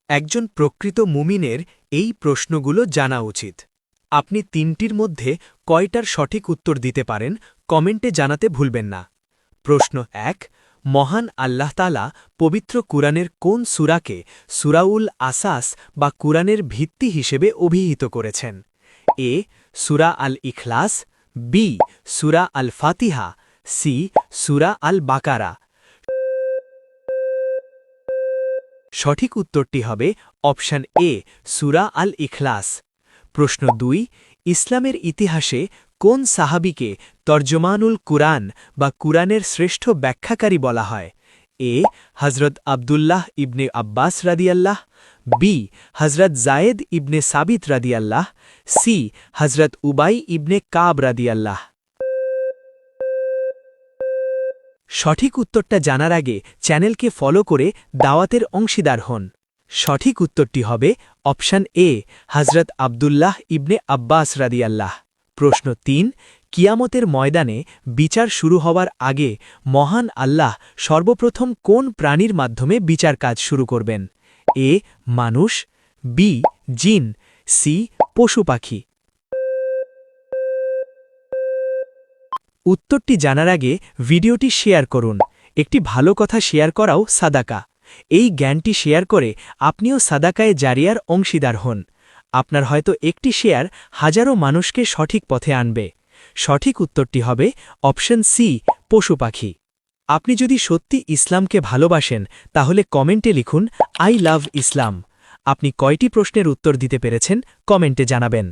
একজন প্রকৃত মুমিনের এই প্রশ্নগুলো জানা উচিত। আপনি তিনটির মধ্যে কয়টার সঠিক উত্তর দিতে পারেন কমেন্টে জানাতে ভুলবেন না। প্রশ্ন ১, মহান আল্লাহ তাআলা পবিত্র কুরআনের কোন সূরাকে সূরাউল আসাস বা কুরআনের ভিত্তি হিসেবে অভিহিত করেছেন? এ সূরা আল ইখলাস, বি সূরা আল ফাতিহা, সি সূরা আল বাকারা। সঠিক উত্তরটি হবে অপশন এ সূরা আল ইখলাস। প্রশ্ন ২, ইসলামের ইতিহাসে কোন সাহাবীকে তর্জমানুল কুরআন বা কুরআনের শ্রেষ্ঠ ব্যাখ্যাকারী বলা হয়? এ হযরত আব্দুল্লাহ ইবনে আব্বাস রাদিয়াল্লাহ, বি হযরত জায়েদ ইবনে সাবিত রাদিয়াল্লাহ, সি হযরত উবাই ইবনে কাব রাদিয়াল্লাহ। সঠিক উত্তরটা জানার আগে চ্যানেলকে ফলো করে দাওয়াতের অংশীদার হন। সঠিক উত্তরটি হবে অপশন এ হযরত আব্দুল্লাহ ইবনে আব্বাস রাদিয়াল্লাহ। প্রশ্ন ৩, কিয়ামতের ময়দানে বিচার শুরু হওয়ার আগে মহান আল্লাহ সর্বপ্রথম কোন প্রাণীর মাধ্যমে বিচার কাজ শুরু করবেন? এ মানুষ, বি জিন, সি পশু পাখি। উত্তরটি জানার আগে ভিডিওটি শেয়ার করুন। একটি ভালো কথা শেয়ার করাও সাদাকা। এই জ্ঞানটি শেয়ার করে আপনিও সাদাকায়ে জারিয়ার অংশীদার হন। আপনার হয়তো একটি শেয়ার হাজারো মানুষকে সঠিক পথে আনবে। সঠিক উত্তরটি হবে অপশন সি পশু পাখি। আপনি যদি সত্যি ইসলামকে ভালোবাসেন তাহলে কমেন্টে লিখুন আই লাভ ইসলাম। আপনি কয়টি প্রশ্নের উত্তর দিতে পেরেছেন কমেন্টে জানাবেন।